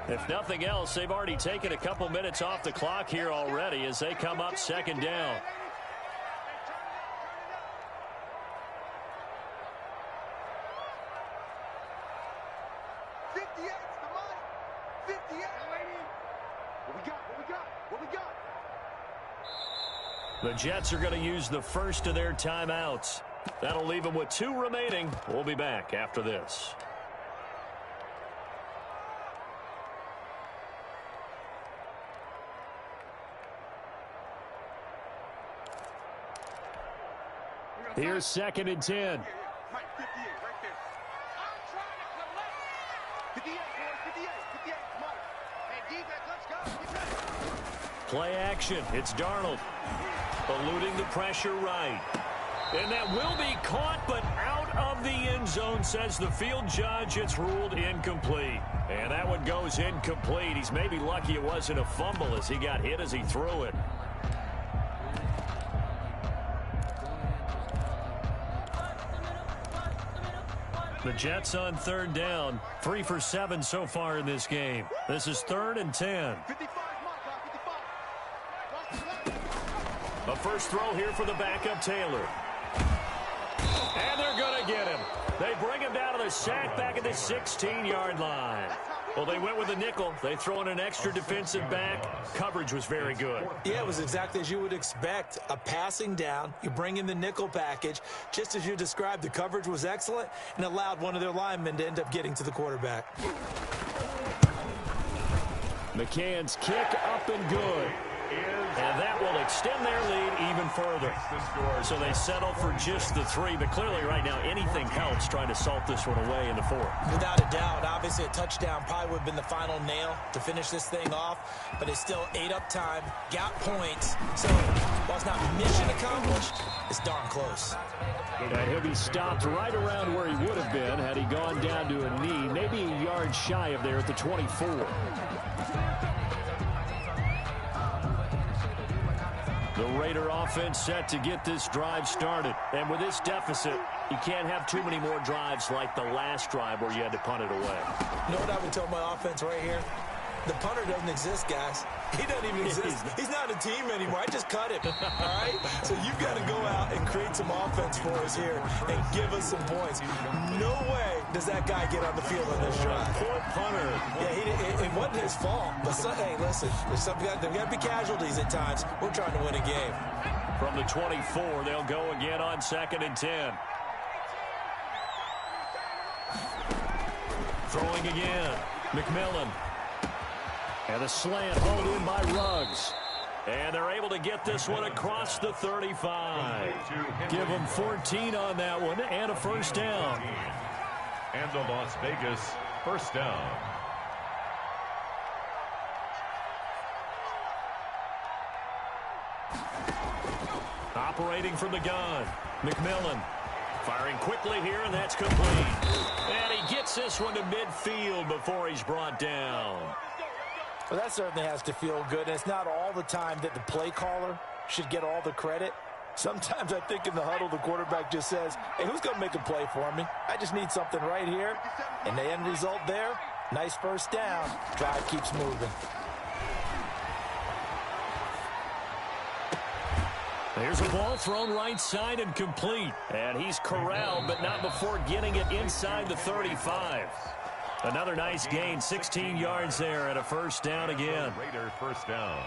If nothing else, they've already taken a couple minutes off the clock here already as they come up 2nd down. The Jets are going to use the first of their timeouts. That'll leave them with 2 remaining. We'll be back after this. Here's 2nd and 10. Play action. It's Darnold. Eluding the pressure right. And that will be caught, but out of the end zone, says the field judge. It's ruled incomplete. And that one goes incomplete. He's maybe lucky it wasn't a fumble as he got hit as he threw it. The Jets on 3rd down. 3 for 7 so far in this game. This is 3rd and 10. A first throw here for the backup Taylor. And they're going to get him. They bring him down to the sack back at the 16-yard line. Well, they went with a nickel. They throw in an extra defensive back. Coverage was very good. Yeah, it was exactly as you would expect. A passing down, you bring in the nickel package. Just as you described, the coverage was excellent and allowed one of their linemen to end up getting to the quarterback. McCann's kick up and good. And that will extend their lead even further. So they settle for just the 3. But clearly right now anything helps trying to salt this one away in the 4th. Without a doubt, obviously a touchdown probably would have been the final nail to finish this thing off. But it's still ate up time, got points. So while it's not mission accomplished, it's darn close. And he'll be stopped right around where he would have been had he gone down to a knee, maybe a yard shy of there at the 24. The Raider offense set to get this drive started. And with this deficit, you can't have too many more drives like the last drive where you had to punt it away. You know what I would tell my offense right here? The punter doesn't exist, guys. He doesn't even exist. He's not a team anymore. I just cut him, all right? So you've got to go out and create some offense for us here and give us some points. No way does that guy get on the field on this drive. Poor punter. Yeah, it wasn't his fault. But, hey, listen, there's got to be casualties at times. We're trying to win a game. From the 24, they'll go again on 2nd and 10. Throwing again. McMillan. And a slant hauled in by Ruggs. And they're able to get this one across the 35. Give them 14 on that one and a first down. And the Las Vegas first down. Operating from the gun. McMillan firing quickly here, and that's complete. And he gets this one to midfield before he's brought down. Well, that certainly has to feel good. And it's not all the time that the play caller should get all the credit. Sometimes I think in the huddle, the quarterback just says, hey, who's going to make a play for me? I just need something right here. And the end result there, nice first down. Drive keeps moving. There's a ball thrown right side and complete. And he's corralled, but not before getting it inside the 35. Another nice gain, 16 yards there and a first down again. Raider first down.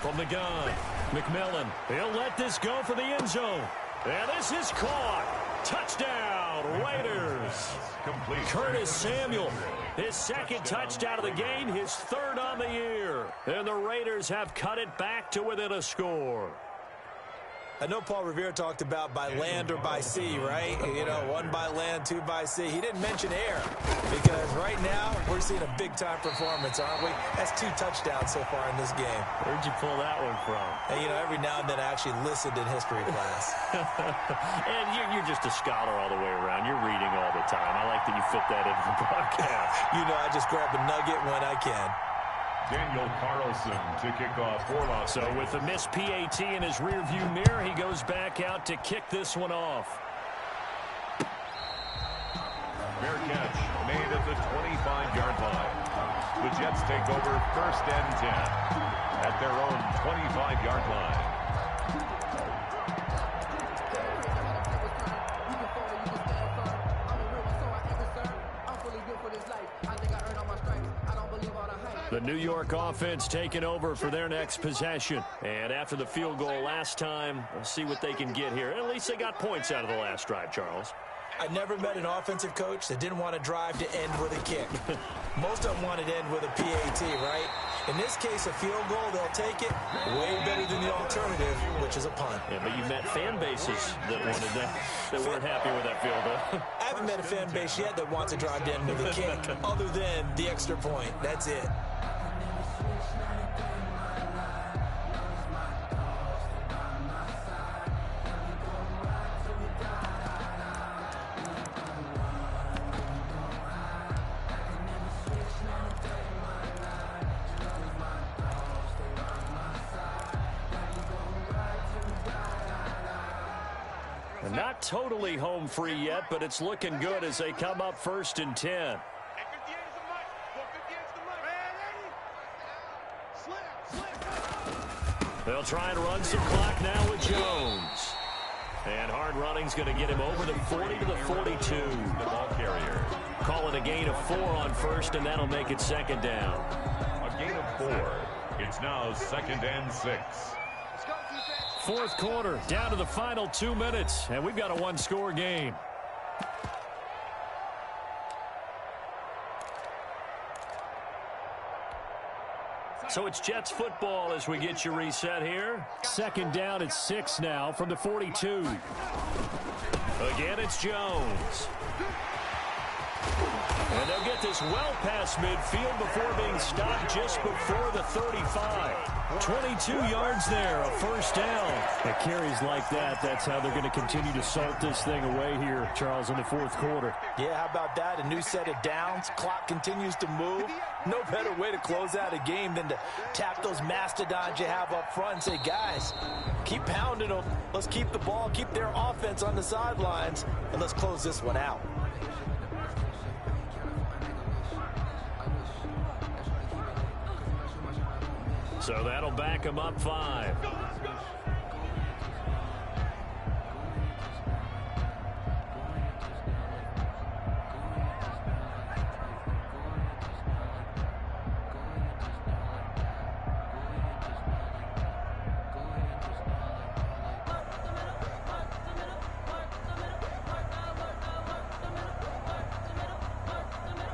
From the gun, McMillan. He'll let this go for the end zone. And this is caught. Touchdown, Raiders. Complete. Curtis Samuel, his 2nd touchdown of the game, his 3rd on the year. And the Raiders have cut it back to within a score. I know Paul Revere talked about by land or by sea, right? You know, 1 by land, 2 by sea. He didn't mention air because right now we're seeing a big-time performance, aren't we? That's 2 touchdowns so far in this game. Where'd you pull that one from? And, you know, every now and then I actually listened in history class. And you're just a scholar all the way around. You're reading all the time. I like that you fit that into the broadcast. You know, I just grab a nugget when I can. Daniel Carlson to kick off for Las Vegas. So with the missed PAT in his rearview mirror, he goes back out to kick this one off. Fair catch made at the 25-yard line. The Jets take over 1st and 10 at their own 25-yard line. The New York offense taking over for their next possession. And after the field goal last time, let's see what they can get here. At least they got points out of the last drive, Charles. I never met an offensive coach that didn't want to drive to end with a kick. Most of them wanted to end with a PAT, right? In this case, a field goal, they'll take it. Way better than the alternative, which is a punt. Yeah, but you've met fan bases that wanted that weren't happy with that field goal. I haven't met a fan base yet that wants to drive to end with a kick, other than the extra point. That's it. Not totally home free yet, but it's looking good as they come up 1st and 10. They'll try and run some clock now with Jones. And hard running's going to get him over the 40 to the 42. The ball carrier. Call it a gain of 4 on first, and that'll make it second down. A gain of 4. It's now 2nd and 6. Fourth quarter, down to the final 2 minutes, and we've got a one-score game. So it's Jets football as we get you reset here. Second down at 6 now from the 42. Again, it's Jones. And they'll get this well past midfield before being stopped just before the 35. 22 yards there, a first down. At carries like that, that's how they're going to continue to salt this thing away here, Charles, in the fourth quarter. Yeah, how about that? A new set of downs. Clock continues to move. No better way to close out a game than to tap those mastodons you have up front and say, guys, keep pounding them. Let's keep the ball, keep their offense on the sidelines, and let's close this one out. So that'll back him up 5.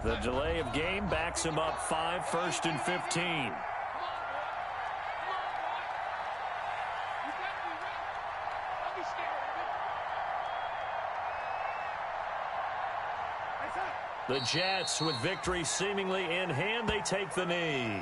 The delay of game backs him up 5, 1st and 15. The Jets, with victory seemingly in hand, they take the knee.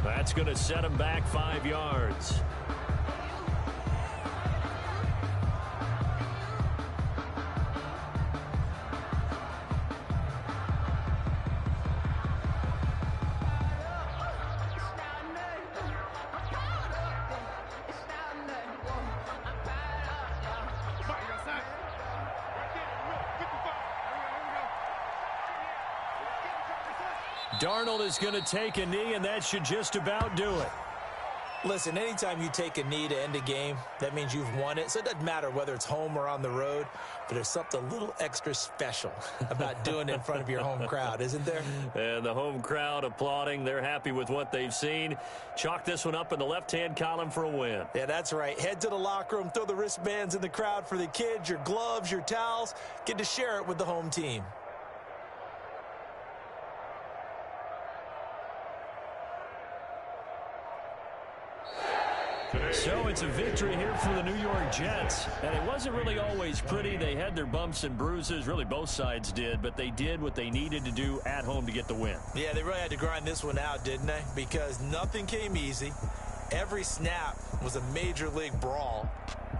That's going to set him back 5 yards. Darnold is going to take a knee, and that should just about do it. Listen, anytime you take a knee to end a game, that means you've won it. So it doesn't matter whether it's home or on the road, but there's something a little extra special about doing it in front of your home crowd, isn't there? And the home crowd applauding. They're happy with what they've seen. Chalk this one up in the left-hand column for a win. Yeah, that's right. Head to the locker room, throw the wristbands in the crowd for the kids, your gloves, your towels. Get to share it with the home team. So it's a victory here for the New York Jets. And it wasn't really always pretty. They had their bumps and bruises. Really, both sides did. But they did what they needed to do at home to get the win. Yeah, they really had to grind this one out, didn't they? Because nothing came easy. Every snap was a major league brawl.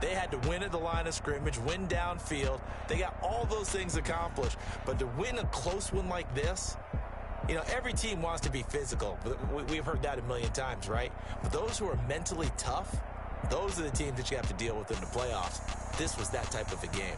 They had to win at the line of scrimmage, win downfield. They got all those things accomplished. But to win a close one like this, you know, every team wants to be physical. We've heard that a million times, right? But those who are mentally tough, those are the teams that you have to deal with in the playoffs. This was that type of a game.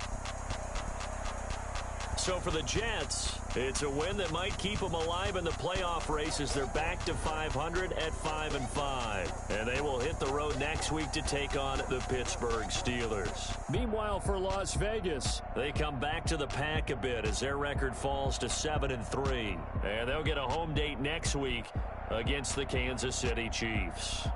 So for the Jets, it's a win that might keep them alive in the playoff race as they're back to 500 at 5-5. And they will hit the road next week to take on the Pittsburgh Steelers. Meanwhile, for Las Vegas, they come back to the pack a bit as their record falls to 7-3. And they'll get a home date next week against the Kansas City Chiefs.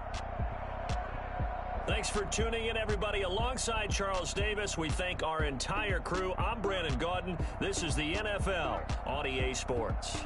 Thanks for tuning in, everybody. Alongside Charles Davis, we thank our entire crew. I'm Brandon Gaudin. This is the NFL on EA Sports.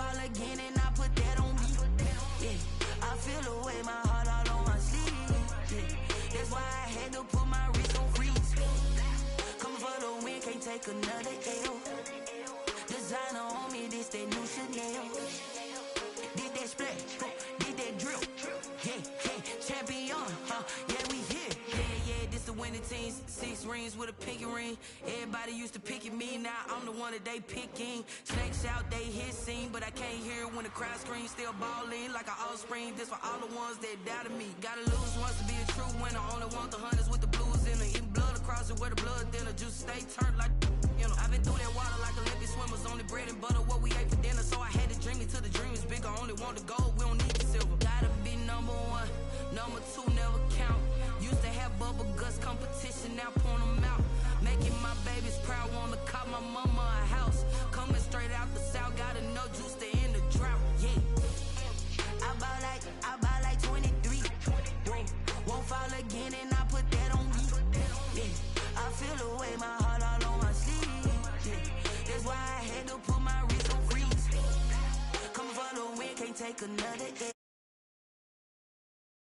fall again and I put that on me. Yeah, I feel the way, my heart all on my sleeve. Yeah, that's why I had to put my wrist on freeze. Coming for the win, can't take another L. Designer on me, this that new Chanel. Did that split, did that drill. Yeah, champion, yeah, we here. Yeah, this the winning team. 6 rings with a pinky ring. Everybody used to pick at me, now I'm the one that they picking. Snakes out, they hit scene, but I can't hear it when the crowd screams. Still balling like an offspring. This for all the ones that doubted me. Gotta lose once to be a true winner. Only want the hunters with the blues in it. Eating blood across it where the blood dinner. Juice stay turned like, you know. I've been through that water like Olympic swimmers. Only bread and butter, what we ate for dinner. So I had to dream it till the dream is bigger. Only want the gold, we don't need the silver. Gotta be number 1, number 2 never count. Used to have bubble guts competition, now point them out. Making my babies proud, wanna cop my mama a house. Coming straight out the south, gotta know juice to end the drought. Yeah, I buy like 23. Won't fall again and I put that on me. Yeah, I feel the way, my heart all on my sleeve. Yeah, that's why I had to put my wrist on freeze. Coming for the win, can't take another